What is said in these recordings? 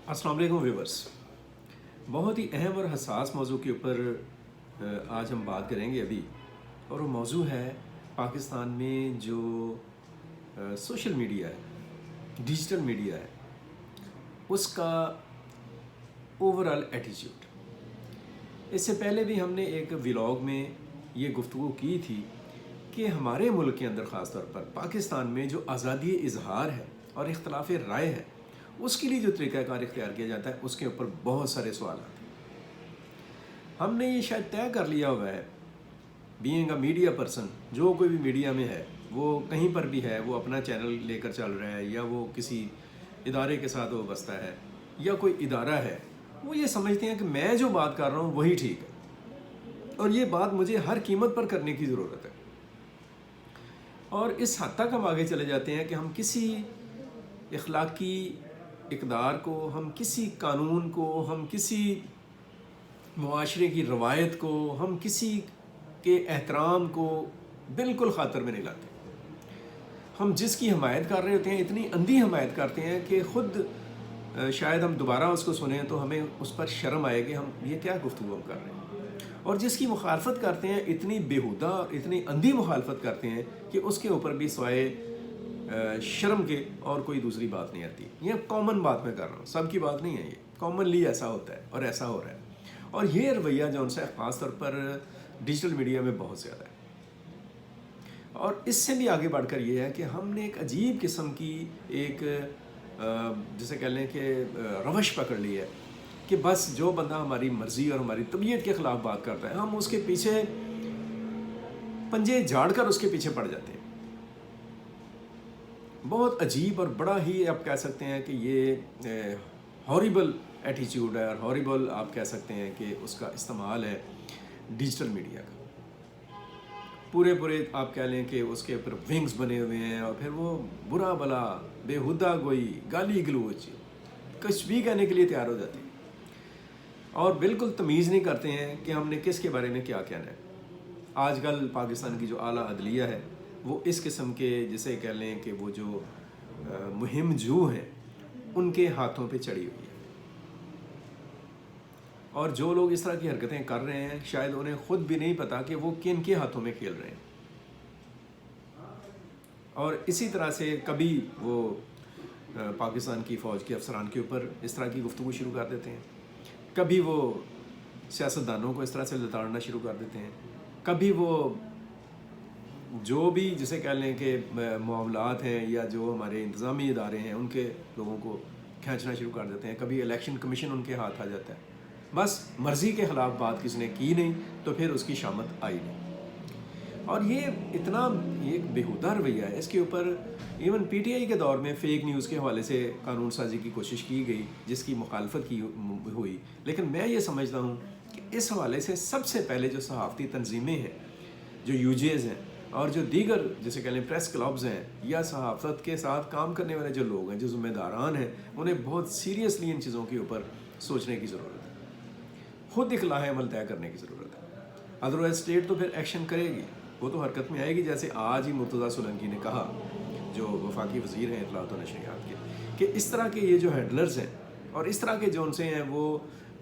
अस्सलाम वालेकुम व्यूवर्स। बहुत ही अहम और हसास मौजू के ऊपर आज हम बात करेंगे अभी, और वो मौजू है पाकिस्तान में जो सोशल मीडिया है, डिजिटल मीडिया है, उसका ओवरऑल एटीट्यूड। इससे पहले भी हमने एक व्लॉग में ये गुफ्तगू की थी कि हमारे मुल्क के अंदर ख़ास तौर पर पाकिस्तान में जो आज़ादी इजहार है और इख्तलाफ राय है, उसके लिए जो तरीक़ाकार इख्तियार किया जाता है, उसके ऊपर बहुत सारे सवाल आते हैं। हमने ये शायद तय कर लिया हुआ है, बीइंग अ मीडिया पर्सन, जो कोई भी मीडिया में है, वो कहीं पर भी है, वो अपना चैनल लेकर चल रहा है या वो किसी इदारे के साथ वो बसता है या कोई इदारा है, वो ये समझते हैं कि मैं जो बात कर रहा हूँ वही ठीक है और ये बात मुझे हर कीमत पर करने की ज़रूरत है। और इस हद तक हम आगे चले जाते हैं कि हम किसी इखलाकी इक़दार को, हम किसी कानून को, हम किसी मुआशरे की रवायत को, हम किसी के एहतराम को बिल्कुल ख़ातर में नहीं लाते। हम जिसकी हमायत कर रहे होते हैं, इतनी अंधी हमायत करते हैं कि ख़ुद शायद हम दोबारा उसको सुने तो हमें उस पर शर्म आए कि हम ये क्या गुफ्तगू हम कर रहे हैं। और जिसकी मुखालफत करते हैं, इतनी बेहुदा, इतनी अंधी मुखालफत करते हैं कि उसके ऊपर भी सवाए शर्म के और कोई दूसरी बात नहीं आती। ये कॉमन बात मैं कर रहा हूँ, सबकी बात नहीं है, ये कॉमनली ऐसा होता है और ऐसा हो रहा है। और ये रवैया जो उनसे ख़ास तौर पर डिजिटल मीडिया में बहुत ज़्यादा है। और इससे भी आगे बढ़कर ये है कि हमने एक अजीब किस्म की एक जिसे कह लें कि रवश पकड़ ली है कि बस जो बंदा हमारी मर्ज़ी और हमारी तबीयत के ख़िलाफ़ बात करता है, हम उसके पीछे पंजे झाड़कर उसके पीछे पड़ जाते हैं। बहुत अजीब और बड़ा ही आप कह सकते हैं कि ये हॉरिबल एटीट्यूड है और हॉरिबल आप कह सकते हैं कि उसका इस्तेमाल है डिजिटल मीडिया का। पूरे आप कह लें कि उसके ऊपर विंग्स बने हुए हैं और फिर वो बुरा भला बेहुदा गोई गाली गलोच कुछ भी कहने के लिए तैयार हो जाते हैं और बिल्कुल तमीज़ नहीं करते हैं कि हमने किसके बारे में क्या कहना है। आजकल पाकिस्तान की जो आला अदलिया है वो इस किस्म के, जिसे कह लें कि वो जो मुहिम जू हैं, उनके हाथों पे चढ़ी हुई है। और जो लोग इस तरह की हरकतें कर रहे हैं, शायद उन्हें ख़ुद भी नहीं पता कि वो किन के हाथों में खेल रहे हैं। और इसी तरह से कभी वो पाकिस्तान की फ़ौज के अफसरान के ऊपर इस तरह की गुफ्तगू शुरू कर देते हैं, कभी वो सियासतदानों को इस तरह से लताड़ना शुरू कर देते हैं, कभी वो जो भी जिसे कह लें कि मामलात हैं या जो हमारे इंतज़ामी इदारे हैं उनके लोगों को खींचना शुरू कर देते हैं, कभी इलेक्शन कमीशन उनके हाथ आ जाता है। बस मर्ज़ी के ख़िलाफ़ बात किसी ने की नहीं तो फिर उसकी शामत आई नहीं। और ये इतना एक बेहुदा रवैया है, इसके ऊपर इवन पीटीआई के दौर में फ़ेक न्यूज़ के हवाले से कानून साजी की कोशिश की गई, जिसकी मुखालफत की हुई। लेकिन मैं ये समझता हूँ कि इस हवाले से सबसे पहले जो सहाफ़ती तंजीमें हैं, जो यूजेज़ हैं और जो दीगर जिसे कह लें प्रेस क्लब्स हैं या सहाफ़त के साथ काम करने वाले जो लोग हैं, जो ज़िम्मेदारान हैं, उन्हें बहुत सीरियसली इन चीज़ों के ऊपर सोचने की ज़रूरत है, ख़ुद इखलाह अमल तय करने की ज़रूरत है। अदरवाइज स्टेट तो फिर एक्शन करेगी, वो तो हरकत में आएगी। जैसे आज ही मुर्तज़ा सोलंकी ने कहा, जो वफाकी वज़ीर हैं इत्तलात व नशरियात के, कि इस तरह के ये जो हैंडलर्स हैं और इस तरह के जो उनसे हैं वो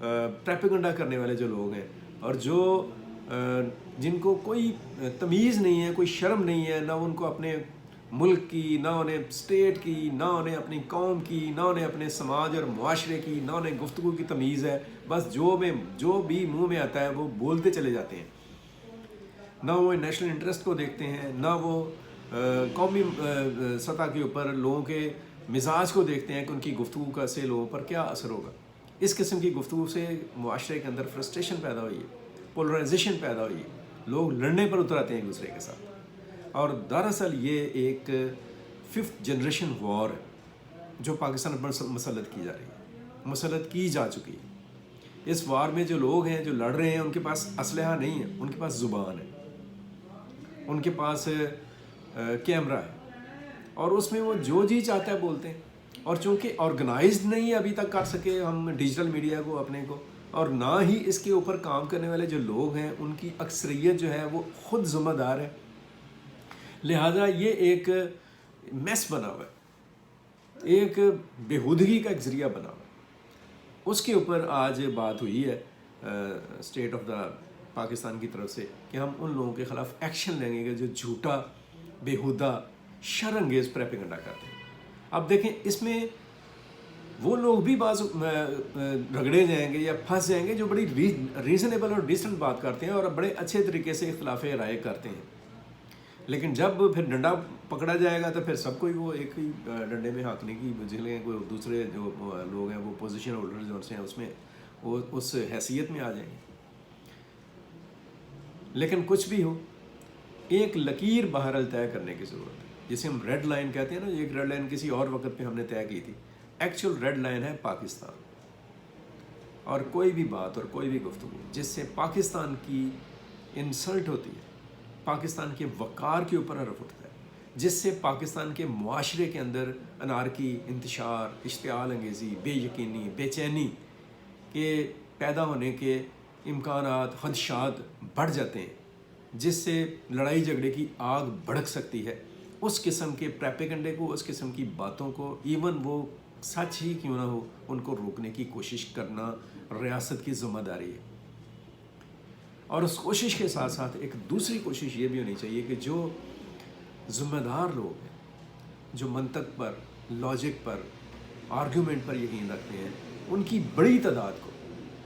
प्रोपेगेंडा करने वाले जो लोग हैं और जो जिनको कोई तमीज़ नहीं है, कोई शर्म नहीं है, ना उनको अपने मुल्क की, ना उन्हें स्टेट की, ना उन्हें अपनी कौम की, ना उन्हें अपने समाज और मुआशरे की, ना उन्हें गुफ्तगू की तमीज़ है। बस जो भी मुंह में आता है वो बोलते चले जाते हैं। ना वो नेशनल इंटरेस्ट को देखते हैं, ना वो कौमी सतह के ऊपर लोगों के मिजाज को देखते हैं कि उनकी गुफ्तगू का से लोगों पर क्या असर होगा। इस किस्म की गुफ्तगू से मुआशरे के अंदर फ्रस्ट्रेशन पैदा हुई है, पोलराइजेशन पैदा हुई है, लोग लड़ने पर उतर आते हैं एक दूसरे के साथ। और दरअसल ये एक 5th जनरेशन वॉर है जो पाकिस्तान पर मसलत की जा रही है, मसलत की जा चुकी है। इस वार में जो लोग हैं, जो लड़ रहे हैं, उनके पास असलहा नहीं है, उनके पास ज़ुबान है, उनके पास कैमरा है और उसमें वो जो जी चाहता है बोलते हैं। और चूँकि ऑर्गेनाइज्ड नहीं अभी तक कर सके हम डिजिटल मीडिया को अपने को, और ना ही इसके ऊपर काम करने वाले जो लोग हैं उनकी अक्सरियत जो है वो ख़ुद ज़िम्मेदार है, लिहाजा ये एक मैस बना हुआ है, एक बेहूदगी का एक ज़रिया बना हुआ है। اس کے اوپر آج بات ہوئی ہے اسٹیٹ آف دا پاکستان کی طرف سے کہ ہم ان لوگوں کے خلاف ایکشن لیں گے جو جھوٹا بیہودہ شرانگیز پریپیگنڈا کرتے ہیں. اب دیکھیں اس میں وہ لوگ بھی بعض رگڑے جائیں گے یا پھنس جائیں گے جو بڑی ریزنیبل اور ڈیسنٹ بات کرتے ہیں اور بڑے اچھے طریقے سے اختلاف رائے کرتے ہیں. لیکن جب پھر ڈنڈا پکڑا جائے گا تو پھر سب کوئی وہ ایک ہی ڈنڈے میں ہانکنے کی بجلیں کوئی دوسرے جو لوگ ہیں وہ پوزیشن ہولڈر جو ہیں اس میں وہ اس حیثیت میں آ جائیں گے. لیکن کچھ بھی ہو ایک لکیر بہرحال طے کرنے کی ضرورت ہے جسے ہم ریڈ لائن کہتے ہیں نا. ایک ریڈ لائن کسی اور وقت پہ ہم نے طے کی تھی. ایکچوئل ریڈ لائن ہے پاکستان. اور کوئی بھی بات اور کوئی بھی گفتگو جس سے پاکستان کی انسلٹ ہوتی ہے, پاکستان کے وقار کے اوپر حرف اٹھتا ہے, جس سے پاکستان کے معاشرے کے اندر انارکی, انتشار, اشتعال انگیزی, بے یقینی, بے چینی کے پیدا ہونے کے امکانات, خدشات بڑھ جاتے ہیں, جس سے لڑائی جھگڑے کی آگ بھڑک سکتی ہے, اس قسم کے پریپیگنڈے کو, اس قسم کی باتوں کو, ایون وہ سچ ہی کیوں نہ ہو, ان کو روکنے کی کوشش کرنا ریاست کی ذمہ داری ہے. اور اس کوشش کے ساتھ ساتھ ایک دوسری کوشش یہ بھی ہونی چاہیے کہ جو ذمہ دار لوگ ہیں, جو منطق پر, لاجک پر, آرگیومنٹ پر یقین رکھتے ہیں, ان کی بڑی تعداد کو,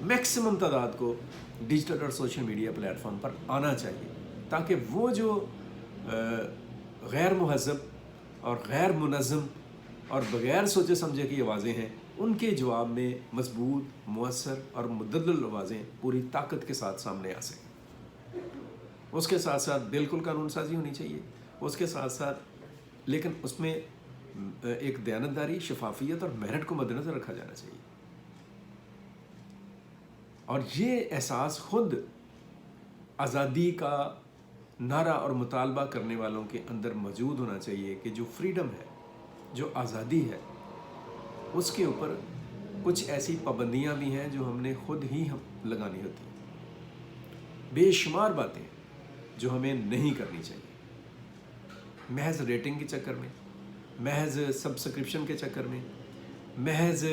میکسیمم تعداد کو ڈیجیٹل اور سوشل میڈیا پلیٹ فارم پر آنا چاہیے, تاکہ وہ جو غیر مہذب اور غیر منظم اور بغیر سوچے سمجھے کی آوازیں ہیں, ان کے جواب میں مضبوط, مؤثر اور مدلل آوازیں پوری طاقت کے ساتھ سامنے آ سکیں. اس کے ساتھ ساتھ بالکل قانون سازی ہونی چاہیے, اس کے ساتھ ساتھ لیکن اس میں ایک دیانتداری, شفافیت اور میرٹ کو مد نظر رکھا جانا چاہیے. اور یہ احساس خود آزادی کا نعرہ اور مطالبہ کرنے والوں کے اندر موجود ہونا چاہیے کہ جو فریڈم ہے, جو آزادی ہے, اس کے اوپر کچھ ایسی پابندیاں بھی ہیں جو ہم نے خود ہی لگانی ہوتی ہیں. بے شمار باتیں جو ہمیں نہیں کرنی چاہیے. محض ریٹنگ کے چکر میں, محض سبسکرپشن کے چکر میں, محض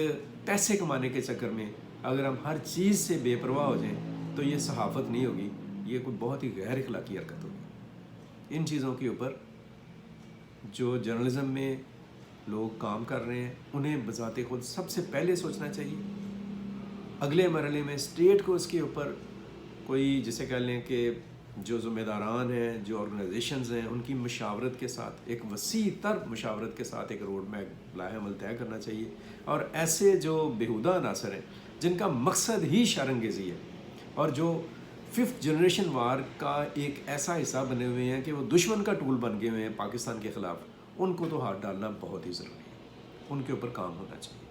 پیسے کمانے کے چکر میں اگر ہم ہر چیز سے بے پرواہ ہو جائیں تو یہ صحافت نہیں ہوگی, یہ کوئی بہت ہی غیر اخلاقی حرکت ہوگی. ان چیزوں کے اوپر جو جرنلزم میں لوگ کام کر رہے ہیں انہیں بذات خود سب سے پہلے سوچنا چاہیے. اگلے مرحلے میں اسٹیٹ کو اس کے اوپر کوئی جسے کہہ لیں کہ جو ذمہ داران ہیں, جو آرگنائزیشنز ہیں, ان کی مشاورت کے ساتھ, ایک وسیع تر مشاورت کے ساتھ ایک روڈ میپ لائحہ عمل طے کرنا چاہیے. اور ایسے جو بیہودہ عناصر ہیں جن کا مقصد ہی شرانگیزی ہے اور جو 5th جنریشن وار کا ایک ایسا حصہ بنے ہوئے ہیں کہ وہ دشمن کا ٹول بن گئے ہوئے ہیں پاکستان کے خلاف, ان کو تو ہاتھ ڈالنا بہت ہی ضروری ہے. ان کے اوپر کام ہونا چاہیے.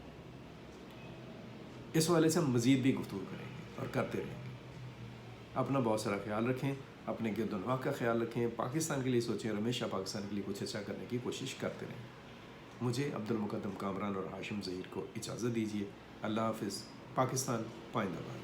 اس والے سے ہم مزید بھی گفتگو کریں گے اور کرتے رہیں گے. اپنا بہت سارا خیال رکھیں, اپنے گرد و نواح کا خیال رکھیں, پاکستان کے لیے سوچیں اور ہمیشہ پاکستان کے لیے کچھ اچھا کرنے کی کوشش کرتے رہیں. مجھے عبدالمقدم کامران اور ہاشم ظہیر کو اجازت دیجیے. اللہ حافظ. پاکستان پائندہ باد.